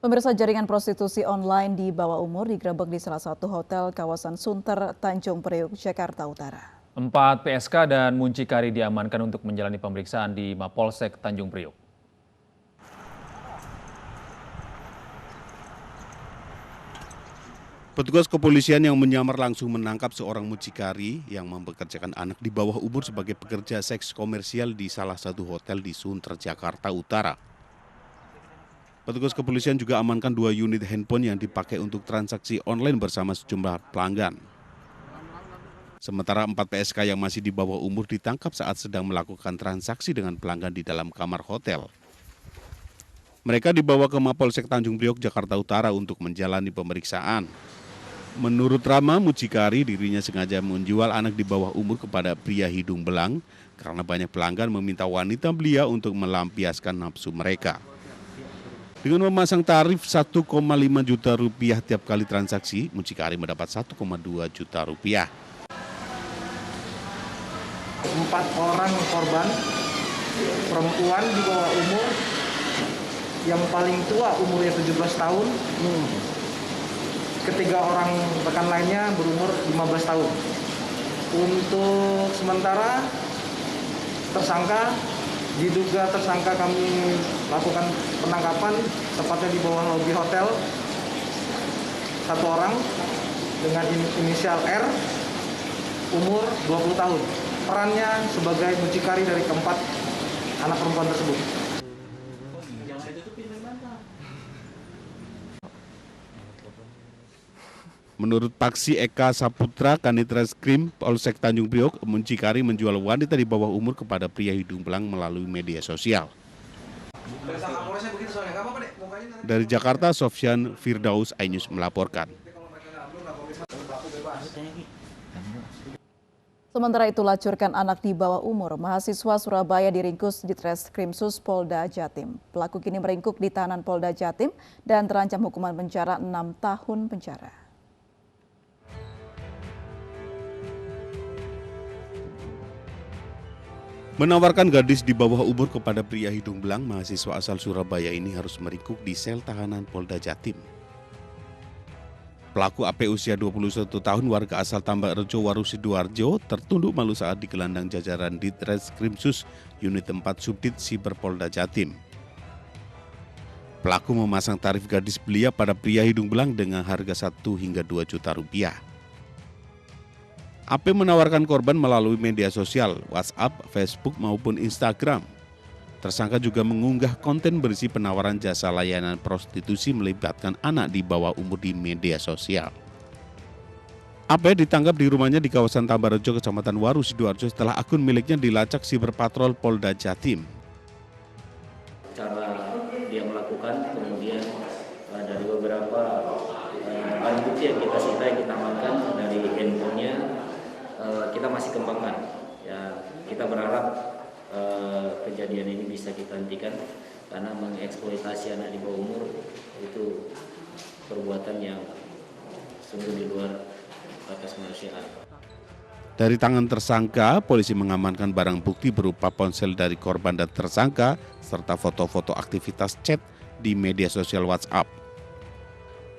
Pemirsa, jaringan prostitusi online di bawah umur digerebek di salah satu hotel kawasan Sunter, Tanjung Priok, Jakarta Utara. 4 PSK dan muncikari diamankan untuk menjalani pemeriksaan di Mapolsek Tanjung Priok. Petugas kepolisian yang menyamar langsung menangkap seorang mucikari yang mempekerjakan anak di bawah umur sebagai pekerja seks komersial di salah satu hotel di Sunter, Jakarta Utara. Petugas kepolisian juga amankan 2 unit handphone yang dipakai untuk transaksi online bersama sejumlah pelanggan. Sementara 4 PSK yang masih di bawah umur ditangkap saat sedang melakukan transaksi dengan pelanggan di dalam kamar hotel. Mereka dibawa ke Mapolsek Tanjung Priok, Jakarta Utara untuk menjalani pemeriksaan. Menurut Rama, mucikari dirinya sengaja menjual anak di bawah umur kepada pria hidung belang karena banyak pelanggan meminta wanita belia untuk melampiaskan nafsu mereka. Dengan memasang tarif 1,5 juta rupiah tiap kali transaksi, mucikari mendapat 1,2 juta rupiah. 4 orang korban, perempuan di bawah umur, yang paling tua umurnya 17 tahun, ketiga orang rekan lainnya berumur 15 tahun. Untuk sementara diduga tersangka kami lakukan penangkapan tepatnya di bawah lobi hotel. 1 orang dengan inisial R, umur 20 tahun. Perannya sebagai mucikari dari keempat anak perempuan tersebut. Menurut Paksi Eka Saputra, Kanit Reskrim Polsek Tanjung Priok, mucikari menjual wanita di bawah umur kepada pria hidung belang melalui media sosial. Dari Jakarta, Sofyan Firdaus, iNews melaporkan. Sementara itu, lacurkan anak di bawah umur, mahasiswa Surabaya diringkus di Treskrimsus Polda Jatim. Pelaku kini meringkuk di tahanan Polda Jatim dan terancam hukuman penjara 6 tahun penjara. Menawarkan gadis di bawah umur kepada pria hidung belang, mahasiswa asal Surabaya ini harus meringkuk di sel tahanan Polda Jatim. Pelaku AP usia 21 tahun warga asal Tambakrejo, Waru Sidoarjo tertunduk malu saat digelandang jajaran Ditreskrimsus Unit 4 Subdit Siber Polda Jatim. Pelaku memasang tarif gadis belia pada pria hidung belang dengan harga 1 hingga 2 juta rupiah. AP menawarkan korban melalui media sosial, WhatsApp, Facebook maupun Instagram. Tersangka juga mengunggah konten berisi penawaran jasa layanan prostitusi melibatkan anak di bawah umur di media sosial. AP ditangkap di rumahnya di kawasan Tambakrejo, Kecamatan Waru Sidoarjo setelah akun miliknya dilacak Siber Patrol Polda Jatim. Cara dia melakukan, kemudian dari beberapa barang bukti yang kita sita, yang kita amankan dari handphonenya, kita masih kembangkan. Ya, kita berharap kejadian ini bisa kita hentikan karena mengeksploitasi anak di bawah umur itu perbuatan yang sungguh di luar batas kemanusiaan. Dari tangan tersangka, polisi mengamankan barang bukti berupa ponsel dari korban dan tersangka serta foto-foto aktivitas chat di media sosial WhatsApp.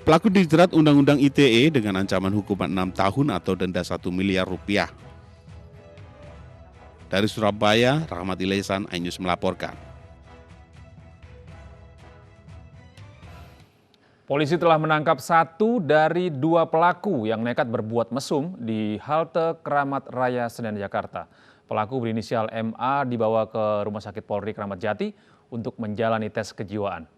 Pelaku dijerat Undang-Undang ITE dengan ancaman hukuman 6 tahun atau denda 1 miliar rupiah. Dari Surabaya, Rahmat Ilesan, iNews melaporkan. Polisi telah menangkap 1 dari 2 pelaku yang nekat berbuat mesum di halte Keramat Raya Senen, Jakarta. Pelaku berinisial MA dibawa ke Rumah Sakit Polri Kramat Jati untuk menjalani tes kejiwaan.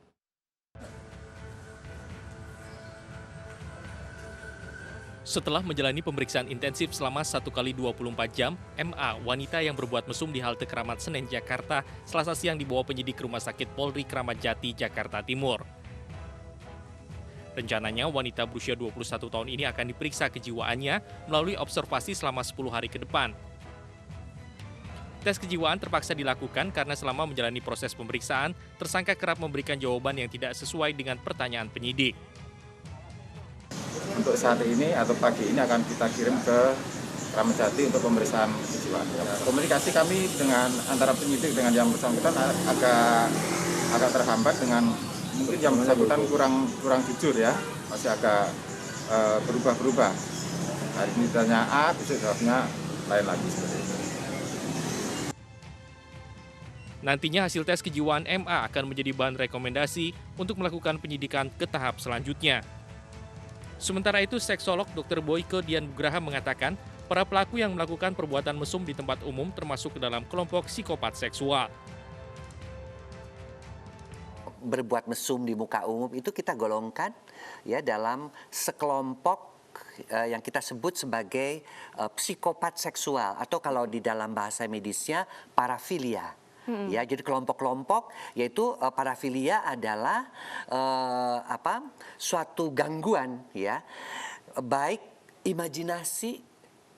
Setelah menjalani pemeriksaan intensif selama 1 kali 24 jam, MA, wanita yang berbuat mesum di halte Keramat Senen, Jakarta, Selasa siang dibawa penyidik Rumah Sakit Polri Kramat Jati, Jakarta Timur. Rencananya, wanita berusia 21 tahun ini akan diperiksa kejiwaannya melalui observasi selama 10 hari ke depan. Tes kejiwaan terpaksa dilakukan karena selama menjalani proses pemeriksaan, tersangka kerap memberikan jawaban yang tidak sesuai dengan pertanyaan penyidik. Untuk saat ini atau pagi ini akan kita kirim ke Kramat Jati untuk pemeriksaan kejiwaan. Komunikasi kami dengan antara penyidik dengan yang bersangkutan agak terhambat dengan Mungkin yang bersangkutan kurang jujur ya, masih agak berubah-berubah. Hari ini ditanya A, besok jawabnya lain lagi seperti itu. Nantinya hasil tes kejiwaan MA akan menjadi bahan rekomendasi untuk melakukan penyidikan ke tahap selanjutnya. Sementara itu, seksolog Dr. Boyke Dian Nugraha mengatakan para pelaku yang melakukan perbuatan mesum di tempat umum termasuk ke dalam kelompok psikopat seksual. Berbuat mesum di muka umum itu kita golongkan ya dalam sekelompok yang kita sebut sebagai psikopat seksual atau kalau di dalam bahasa medisnya parafilia. Ya, jadi kelompok-kelompok yaitu parafilia adalah suatu gangguan ya, baik imajinasi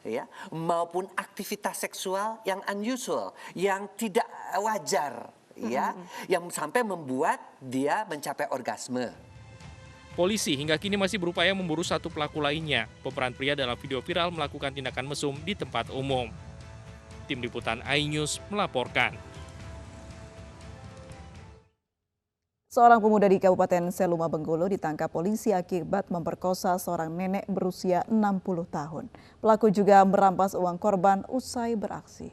ya maupun aktivitas seksual yang unusual, yang tidak wajar ya, yang sampai membuat dia mencapai orgasme. Polisi hingga kini masih berupaya memburu satu pelaku lainnya, pemeran pria dalam video viral melakukan tindakan mesum di tempat umum. Tim Liputan iNews melaporkan. Seorang pemuda di Kabupaten Seluma, Bengkulu ditangkap polisi akibat memperkosa seorang nenek berusia 60 tahun. Pelaku juga merampas uang korban usai beraksi.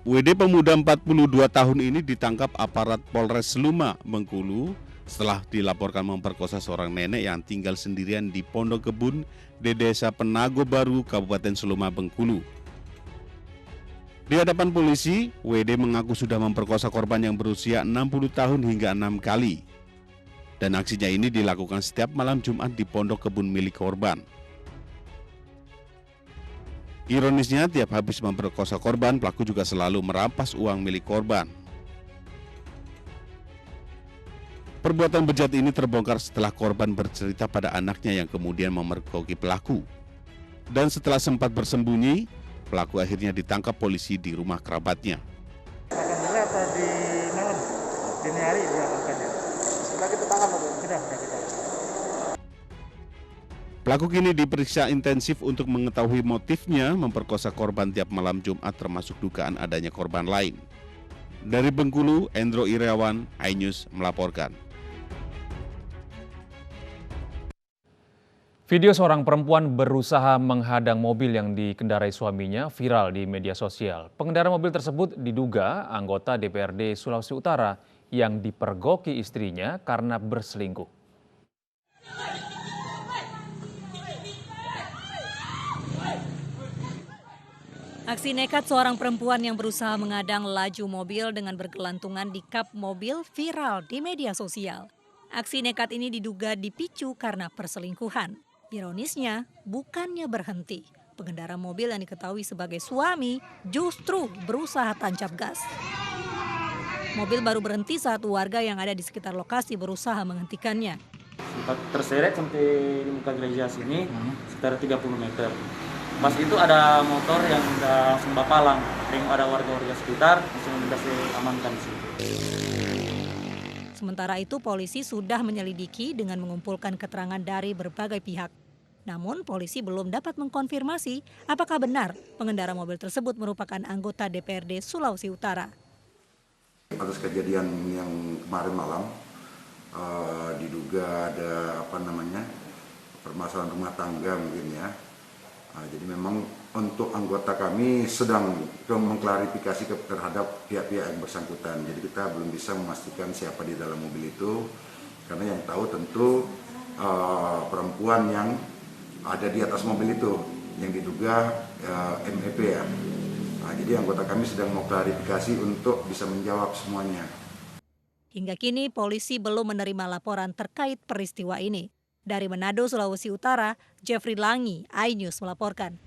WD pemuda 42 tahun ini ditangkap aparat Polres Seluma, Bengkulu setelah dilaporkan memperkosa seorang nenek yang tinggal sendirian di Pondok Kebun di Desa Penago Baru, Kabupaten Seluma, Bengkulu. Di hadapan polisi, WD mengaku sudah memperkosa korban yang berusia 60 tahun hingga 6 kali. Dan aksinya ini dilakukan setiap malam Jumat di Pondok Kebun milik korban. Ironisnya, tiap habis memperkosa korban, pelaku juga selalu merampas uang milik korban. Perbuatan bejat ini terbongkar setelah korban bercerita pada anaknya yang kemudian memergoki pelaku. Dan setelah sempat bersembunyi, pelaku akhirnya ditangkap polisi di rumah kerabatnya. Akan dulu apa di malam? Dini hari diamankan ya? Sudah kita tangkap atau? Sudah kita. Pelaku kini diperiksa intensif untuk mengetahui motifnya memperkosa korban tiap malam Jumat termasuk dugaan adanya korban lain. Dari Bengkulu, Endro Irawan, iNews melaporkan. Video seorang perempuan berusaha menghadang mobil yang dikendarai suaminya viral di media sosial. Pengendara mobil tersebut diduga anggota DPRD Sulawesi Utara yang dipergoki istrinya karena berselingkuh. Aksi nekat seorang perempuan yang berusaha mengadang laju mobil dengan bergelantungan di kap mobil viral di media sosial. Aksi nekat ini diduga dipicu karena perselingkuhan. Ironisnya, bukannya berhenti. Pengendara mobil yang diketahui sebagai suami justru berusaha tancap gas. Mobil baru berhenti saat warga yang ada di sekitar lokasi berusaha menghentikannya. Sempat terseret sampai di muka gereja sini, sekitar 30 meter. Pas itu ada motor yang udah sembah palang, yang ada warga-warga sekitar, langsung dikasih amankan sih. Sementara itu polisi sudah menyelidiki dengan mengumpulkan keterangan dari berbagai pihak. Namun polisi belum dapat mengkonfirmasi apakah benar pengendara mobil tersebut merupakan anggota DPRD Sulawesi Utara. Atas kejadian yang kemarin malam, diduga ada permasalahan rumah tangga mungkin ya. Jadi memang untuk anggota kami sedang mengklarifikasi terhadap pihak-pihak yang bersangkutan. Jadi kita belum bisa memastikan siapa di dalam mobil itu, karena yang tahu tentu perempuan yang ada di atas mobil itu, yang diduga MEP ya. Jadi anggota kami sedang mengklarifikasi untuk bisa menjawab semuanya. Hingga kini polisi belum menerima laporan terkait peristiwa ini. Dari Manado, Sulawesi Utara, Jeffrey Langi, iNews melaporkan.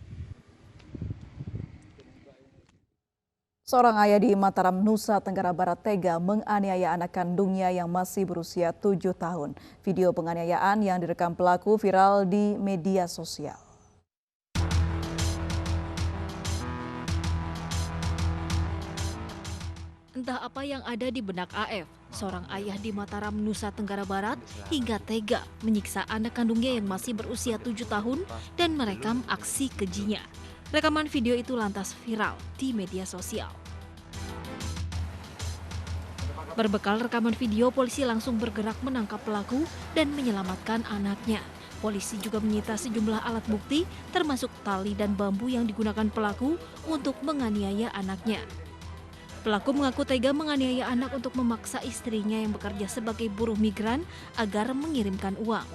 Seorang ayah di Mataram, Nusa Tenggara Barat tega menganiaya anak kandungnya yang masih berusia 7 tahun. Video penganiayaan yang direkam pelaku viral di media sosial. Entah apa yang ada di benak AF, seorang ayah di Mataram, Nusa Tenggara Barat, hingga tega menyiksa anak kandungnya yang masih berusia 7 tahun dan merekam aksi kejinya. Rekaman video itu lantas viral di media sosial. Berbekal rekaman video, polisi langsung bergerak menangkap pelaku dan menyelamatkan anaknya. Polisi juga menyita sejumlah alat bukti, termasuk tali dan bambu yang digunakan pelaku untuk menganiaya anaknya. Pelaku mengaku tega menganiaya anak untuk memaksa istrinya yang bekerja sebagai buruh migran agar mengirimkan uang.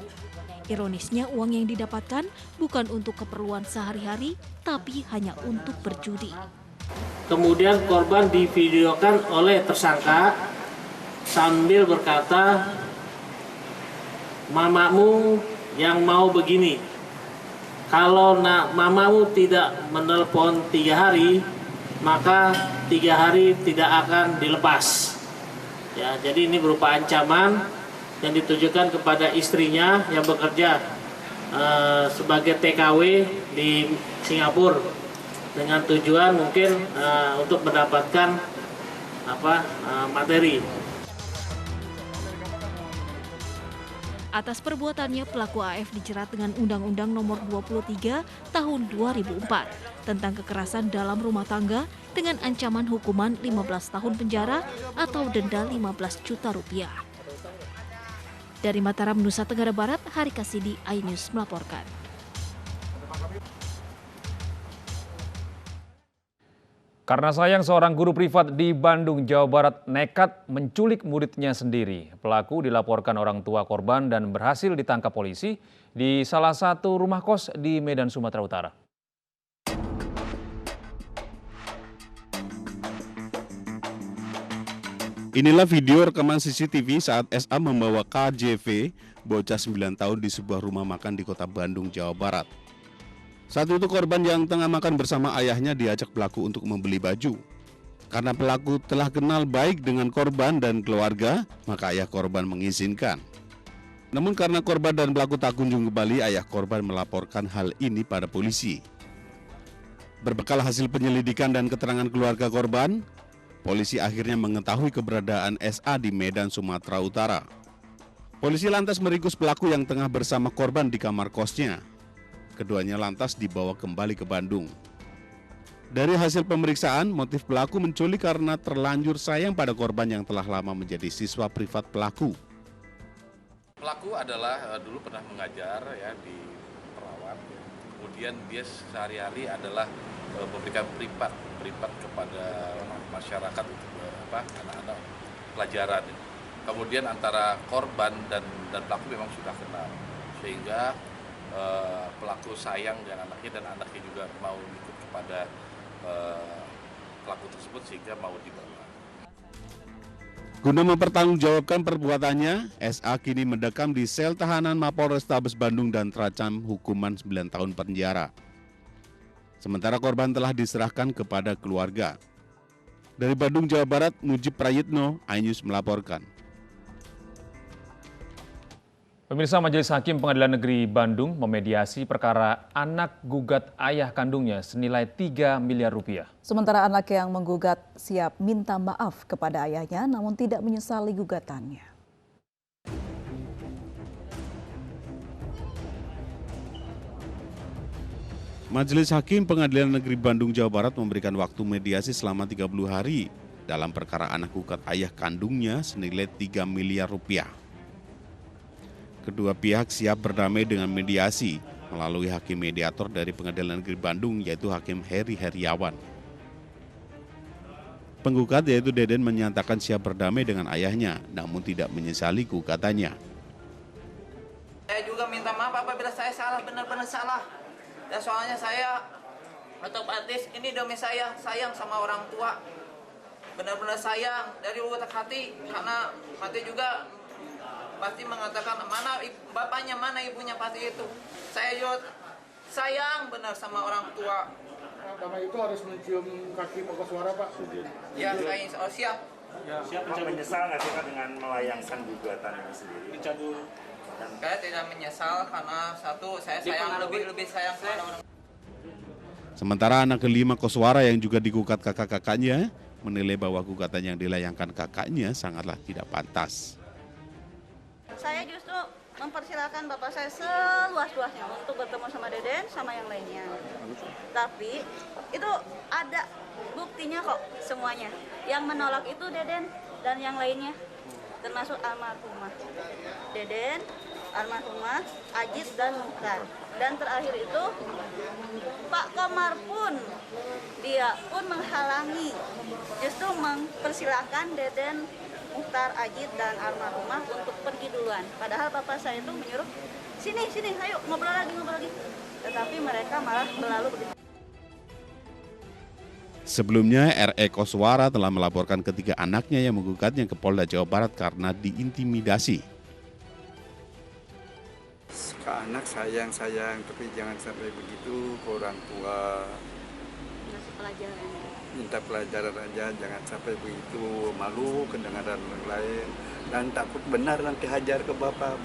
Ironisnya, uang yang didapatkan bukan untuk keperluan sehari-hari, tapi hanya untuk berjudi. Kemudian korban divideokan oleh tersangka sambil berkata, "Mamamu yang mau begini, kalau mamamu tidak menelpon 3 hari, maka 3 hari tidak akan dilepas." Ya, jadi ini berupa ancaman yang ditujukan kepada istrinya yang bekerja sebagai TKW di Singapura dengan tujuan mungkin untuk mendapatkan materi. Atas perbuatannya, pelaku AF dijerat dengan Undang-Undang Nomor 23 Tahun 2004 tentang kekerasan dalam rumah tangga dengan ancaman hukuman 15 tahun penjara atau denda 15 juta rupiah. Dari Mataram, Nusa Tenggara Barat, Hari Kasidi, iNews melaporkan. Karena sayang, seorang guru privat di Bandung, Jawa Barat nekat menculik muridnya sendiri. Pelaku dilaporkan orang tua korban dan berhasil ditangkap polisi di salah satu rumah kos di Medan, Sumatera Utara. Inilah video rekaman CCTV saat SA membawa KJV, bocah 9 tahun di sebuah rumah makan di kota Bandung, Jawa Barat. Saat itu korban yang tengah makan bersama ayahnya diajak pelaku untuk membeli baju. Karena pelaku telah kenal baik dengan korban dan keluarga, maka ayah korban mengizinkan. Namun karena korban dan pelaku tak kunjung kembali, ayah korban melaporkan hal ini pada polisi. Berbekal hasil penyelidikan dan keterangan keluarga korban, polisi akhirnya mengetahui keberadaan SA di Medan, Sumatera Utara. Polisi lantas meringkus pelaku yang tengah bersama korban di kamar kosnya. Keduanya lantas dibawa kembali ke Bandung. Dari hasil pemeriksaan, motif pelaku menculik karena terlanjur sayang pada korban yang telah lama menjadi siswa privat pelaku. Pelaku adalah dulu pernah mengajar ya di perawat. Kemudian dia sehari-hari adalah memberikan privat kepada masyarakat untuk anak-anak pelajaran. Kemudian antara korban dan pelaku memang sudah kenal, sehingga pelaku sayang dengan anaknya dan anaknya juga mau ikut kepada pelaku tersebut sehingga mau dibawa. Guna mempertanggungjawabkan perbuatannya, SA kini mendekam di sel tahanan Mapolrestabes Bandung dan terancam hukuman 9 tahun penjara. Sementara korban telah diserahkan kepada keluarga. Dari Bandung, Jawa Barat, Mujib Prayitno, iNews melaporkan. Pemirsa, Majelis Hakim Pengadilan Negeri Bandung memediasi perkara anak gugat ayah kandungnya senilai 3 miliar rupiah. Sementara anak yang menggugat siap minta maaf kepada ayahnya namun tidak menyesali gugatannya. Majelis Hakim Pengadilan Negeri Bandung, Jawa Barat memberikan waktu mediasi selama 30 hari dalam perkara anak gugat ayah kandungnya senilai 3 miliar rupiah. Kedua pihak siap berdamai dengan mediasi melalui hakim mediator dari Pengadilan Negeri Bandung, yaitu Hakim Heri Heriawan. Penggugat yaitu Deden menyatakan siap berdamai dengan ayahnya, namun tidak menyesali gugatannya. Saya juga minta maaf apabila saya salah, benar-benar salah. Dan soalnya saya otomatis ini demi saya sayang sama orang tua. Benar-benar sayang dari lubuk hati, karena mati juga pasti mengatakan mana bapaknya, mana ibunya, pasti itu. Saya juga sayang benar sama orang tua. Karena itu harus mencium kaki pokok suara, Pak. Ya, saya siap. Ya. Siap menyesal nggak sih Pak dengan melayangkan gugatan ini sendiri? Saya tidak menyesal karena satu, saya sayang lebih sayang kepada orang. Sementara anak kelima Koswara yang juga digugat kakak-kakaknya menilai bahwa gugatan yang dilayangkan kakaknya sangatlah tidak pantas. Saya justru mempersilahkan bapak saya seluas-luasnya untuk bertemu sama Deden sama yang lainnya. Tapi itu ada buktinya kok semuanya. Yang menolak itu Deden dan yang lainnya, termasuk almarhumah Deden, almarhumah Ajit dan Mukhtar. Dan terakhir itu Pak Komar pun dia pun menghalangi, justru mempersilahkan Deden, Mukhtar, Ajit dan almarhumah untuk pergi duluan. Padahal bapak saya itu menyuruh sini, ayo ngobrol lagi. Tetapi mereka malah berlalu begitu. Sebelumnya, R.E. Koswara telah melaporkan ketiga anaknya yang menggugatnya ke Polda Jawa Barat karena diintimidasi. Ke anak sayang, tapi jangan sampai begitu ke orang tua. Minta pelajaran aja, jangan sampai begitu, malu kedengaran orang lain. Dan takut benar nanti hajar ke bapak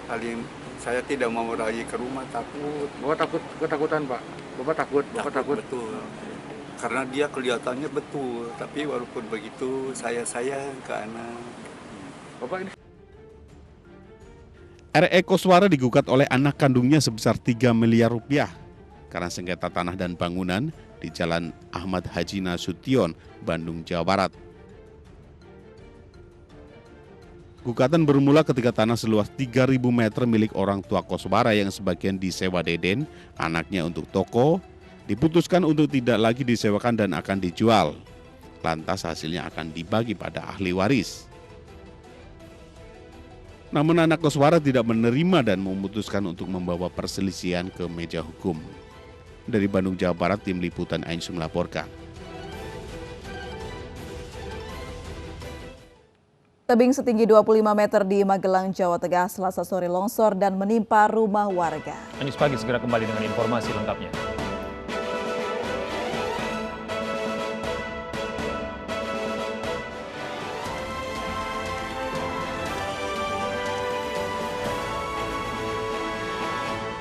paling saya tidak mau lagi ke rumah, takut. Bapak ketakutan Pak? Bapak takut? Betul. Karena dia kelihatannya betul, tapi walaupun begitu saya sayang ke anak. Bapak ini R.E. Koswara digugat oleh anak kandungnya sebesar 3 miliar rupiah karena sengketa tanah dan bangunan di Jalan Ahmad Haji Nasution, Bandung, Jawa Barat. Gugatan bermula ketika tanah seluas 3.000 meter milik orang tua Koswara yang sebagian disewa Deden, anaknya untuk toko, diputuskan untuk tidak lagi disewakan dan akan dijual. Lantas hasilnya akan dibagi pada ahli waris. Namun anak Koswara tidak menerima dan memutuskan untuk membawa perselisihan ke meja hukum. Dari Bandung, Jawa Barat, Tim Liputan Ainsum melaporkan. Tebing setinggi 25 meter di Magelang, Jawa Tengah, Selasa sore longsor dan menimpa rumah warga. Anies Pagi segera kembali dengan informasi lengkapnya.